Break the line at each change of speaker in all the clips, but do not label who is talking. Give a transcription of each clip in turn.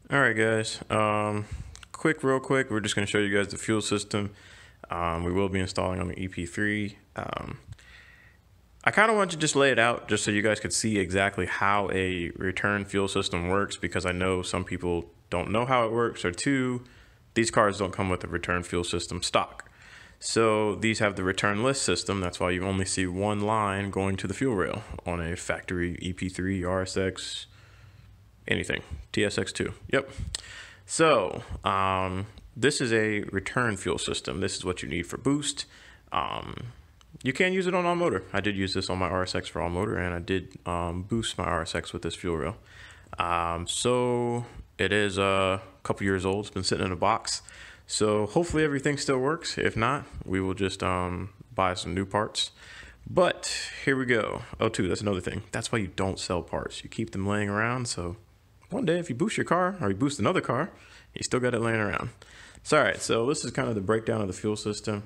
All right, guys. Real quick, we're just going to show you guys the fuel system. We will be installing on the EP3. I kind of want to just lay it out just so you guys could see exactly how a return fuel system works, because I know some people don't know how it works, or two, these cars don't come with a return fuel system stock. So these have the return list system. That's why you only see one line going to the fuel rail on a factory EP3, RSX, anything, TSX2. Yep. So this is a return fuel system. This is what you need for boost. You can use it on all motor. I did use this on my RSX for all motor, and I did boost my RSX with this fuel rail. So it is a couple years old. It's been sitting in a box. So hopefully everything still works. If not, we will just buy some new parts. But here we go. Oh, too, that's another thing. That's why you don't sell parts. You keep them laying around. So one day if you boost your car or you boost another car, you still got it laying around. So, all right, so this is kind of the breakdown of the fuel system.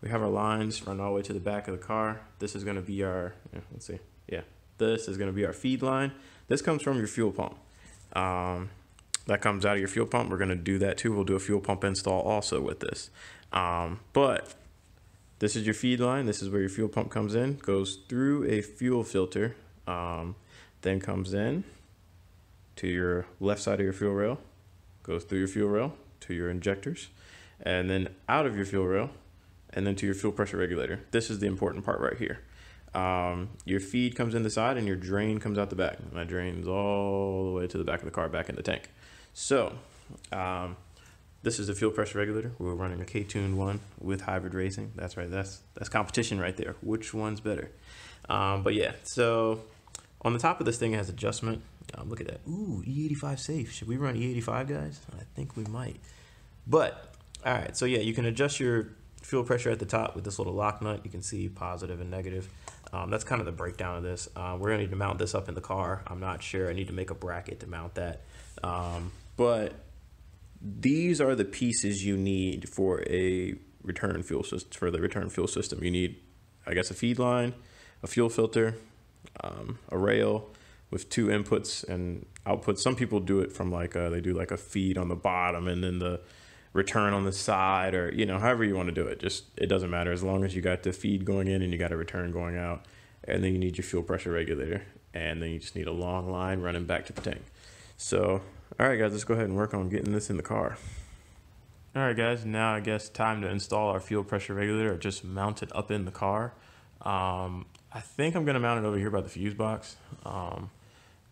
We have our lines run all the way to the back of the car. This is going to be our, let's see, this is going to be our feed line. This comes from your fuel pump. That comes out of your fuel pump. We're going to do that too. We'll do a fuel pump install also with this. But this is your feed line. This is where your fuel pump comes in, goes through a fuel filter, then comes in to your left side of your fuel rail, goes through your fuel rail to your injectors, and then out of your fuel rail, and then to your fuel pressure regulator. This is the important part right here. Your feed comes in the side and your drain comes out the back. My drain's all the way to the back of the car, back in the tank. So this is the fuel pressure regulator. We're running a K-tuned one with hybrid racing. That's right, that's competition right there. Which one's better? But yeah, so on the top of this thing it has adjustment. Look at that. Ooh, E85 safe. Should we run E85, guys? I think we might. But all right, so yeah, you can adjust your fuel pressure at the top with this little lock nut. You can see positive and negative. That's kind of the breakdown of this. We're gonna need to mount this up in the car. I'm not sure. I need to make a bracket to mount that. But these are the pieces you need for a return fuel system. For the return fuel system, you need, I guess, a feed line, a fuel filter, a rail with two inputs and outputs. Some people do it from like they do like a feed on the bottom and then the return on the side, or however you want to do it. Just, it doesn't matter as long as you got the feed going in and you got a return going out, and then you need your fuel pressure regulator, and then you just need a long line running back to the tank. So all right, guys, let's go ahead and work on getting this in the car. All right, guys, now I guess time to install our fuel pressure regulator, or just mount it up in the car. I think I'm gonna mount it over here by the fuse box.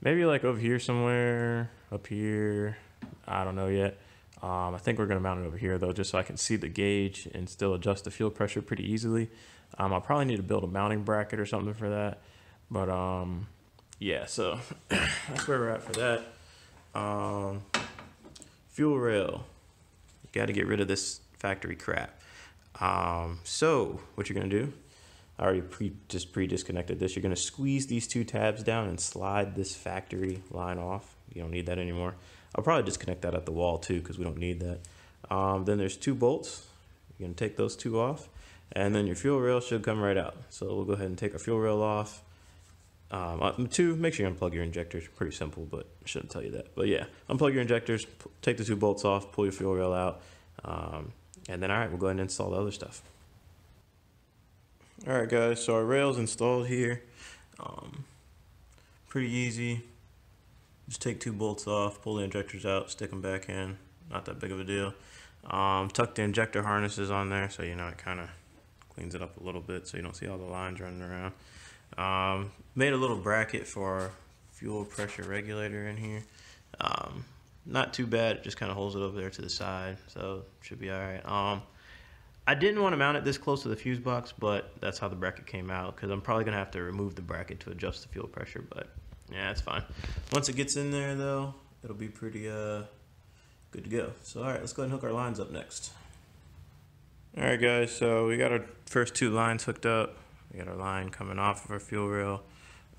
Maybe like over here somewhere, up here, I don't know yet. I think we're gonna mount it over here though, just so I can see the gauge and still adjust the fuel pressure pretty easily. I'll probably need to build a mounting bracket or something for that. But yeah, so that's where we're at for that. Fuel rail, you gotta get rid of this factory crap. So what you're gonna do, I already pre-disconnected this. You're gonna squeeze these two tabs down and slide this factory line off. You don't need that anymore. I'll probably disconnect that at the wall too, because we don't need that. Then there's two bolts. You're gonna take those two off, and then your fuel rail should come right out. So we'll go ahead and take our fuel rail off. Make sure you unplug your injectors. Pretty simple, but I shouldn't tell you that. But yeah, unplug your injectors, take the two bolts off, pull your fuel rail out, and then all right, we'll go ahead and install the other stuff. All right, guys, so our rail's installed here. Pretty easy. Just take two bolts off, pull the injectors out, stick them back in. Not that big of a deal. Tuck the injector harnesses on there, so it kind of cleans it up a little bit so you don't see all the lines running around. Made a little bracket for our fuel pressure regulator in here. Not too bad, it just kind of holds it over there to the side, so should be all right. I didn't want to mount it this close to the fuse box, but that's how the bracket came out, because I'm probably going to have to remove the bracket to adjust the fuel pressure, but yeah, it's fine. Once it gets in there, though, it'll be pretty good to go. So, all right, let's go ahead and hook our lines up next. All right, guys, so we got our first two lines hooked up. We got our line coming off of our fuel rail,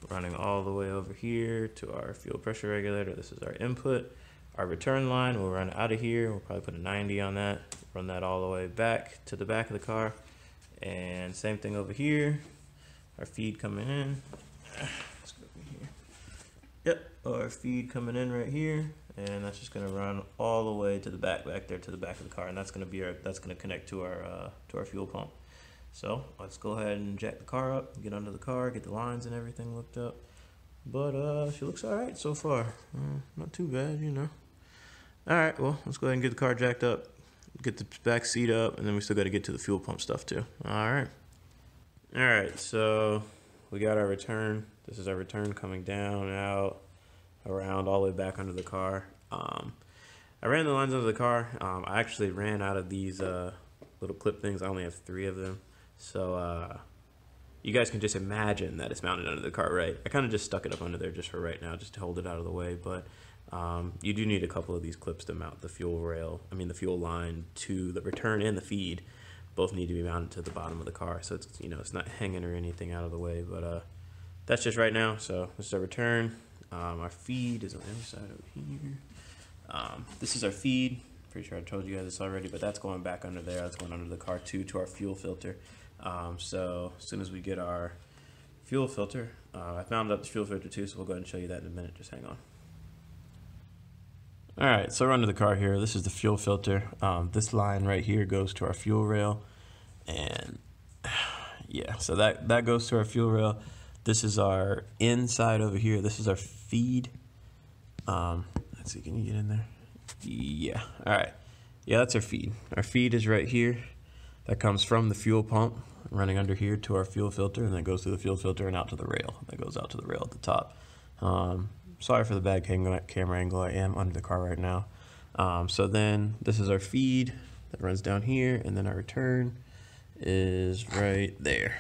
running all the way over here to our fuel pressure regulator. This is our input. Our return line will run out of here. We'll probably put a 90 on that, run that all the way back to the back of the car. And same thing over here. Our feed coming in. Let's go over here. Yep, our feed coming in right here, and that's just gonna run all the way to the back there to the back of the car, and that's gonna connect to our fuel pump. So let's go ahead and jack the car up, get under the car, get the lines and everything looked up. But she looks all right so far. Not too bad, you know. All right, well, let's go ahead and get the car jacked up, get the back seat up, and then we still got to get to the fuel pump stuff too. All right, so we got our return. This is our return coming down, out, around, all the way back under the car. I ran the lines under the car. I actually ran out of these little clip things. I only have 3 of them. So you guys can just imagine that it's mounted under the car, right? I kind of just stuck it up under there just for right now, just to hold it out of the way. But you do need a couple of these clips to mount the fuel line to the return and the feed. Both need to be mounted to the bottom of the car, so it's, you know, it's not hanging or anything out of the way. But that's just right now. So this is our return. Our feed is on the other side over here. This is our feed. Pretty sure I told you guys this already, but that's going back under there. That's going under the car too, to our fuel filter. So as soon as we get our fuel filter, I found up the fuel filter too, so we'll go ahead and show you that in a minute. Just hang on. All right, so we're under the car here. This is the fuel filter. This line right here goes to our fuel rail, and yeah, so that goes to our fuel rail. This is our inside over here. This is our feed. Let's see, can you get in there? Yeah, all right. Yeah, that's our feed. Our feed is right here. That comes from the fuel pump, running under here to our fuel filter, and then goes through the fuel filter and out to the rail. That goes out to the rail at the top. Sorry for the bad camera angle. I am under the car right now. So then this is our feed that runs down here, and then our return is right there.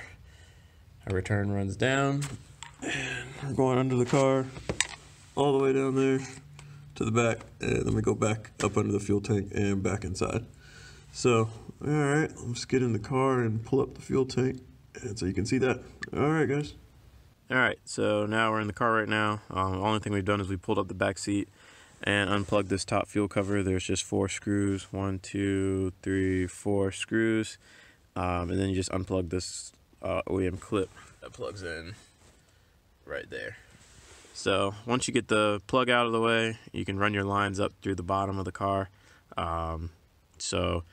Our return runs down, and we're going under the car all the way down there to the back, and then we go back up under the fuel tank and back inside. So, all right, let's get in the car and pull up the fuel tank, and so you can see that. All right, guys. All right, so now we're in the car right now. The only thing we've done is we pulled up the back seat and unplugged this top fuel cover. There's just 4 screws, 1, 2, 3, 4 screws, and then you just unplug this OEM clip that plugs in right there. So once you get the plug out of the way, you can run your lines up through the bottom of the car. So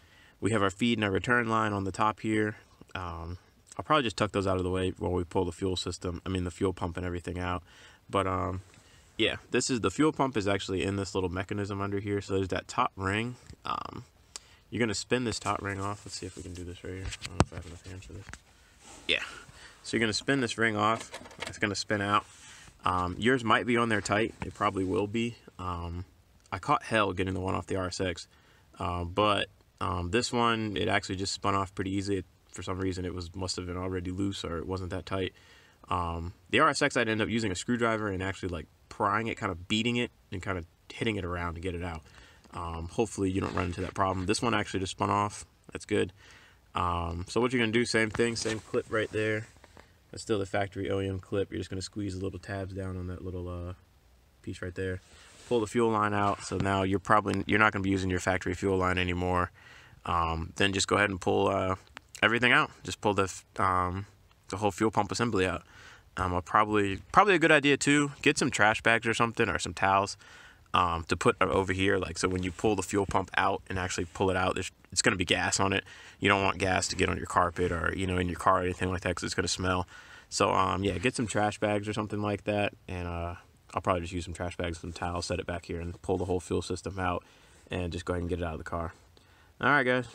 we have our feed and our return line on the top here. I'll probably just tuck those out of the way while we pull the fuel system, the fuel pump and everything out. But yeah, the fuel pump is actually in this little mechanism under here. So there's that top ring. You're gonna spin this top ring off. Let's see if we can do this right here. I don't know if I have enough hands for this. Yeah, so you're gonna spin this ring off. It's gonna spin out. Yours might be on there tight. It probably will be. I caught hell getting the one off the RSX, but this one, it actually just spun off pretty easy. For some reason, must have been already loose, or it wasn't that tight. The RSX, I'd end up using a screwdriver and actually like prying it, kind of beating it and kind of hitting it around to get it out. Hopefully you don't run into that problem. This one actually just spun off. That's good. So what you're gonna do, same thing, same clip right there. That's still the factory OEM clip. You're just gonna squeeze the little tabs down on that little piece right there. Pull the fuel line out. So now you're not gonna be using your factory fuel line anymore. Then just go ahead and pull everything out. Just pull the whole fuel pump assembly out. Probably a good idea too. Get some trash bags or something, or some towels to put over here. Like, so when you pull the fuel pump out and actually pull it out, it's going to be gas on it. You don't want gas to get on your carpet or in your car or anything like that, because it's going to smell. So yeah, get some trash bags or something like that, and I'll probably just use some trash bags, some towels, set it back here, and pull the whole fuel system out, and just go ahead and get it out of the car. All right, guys.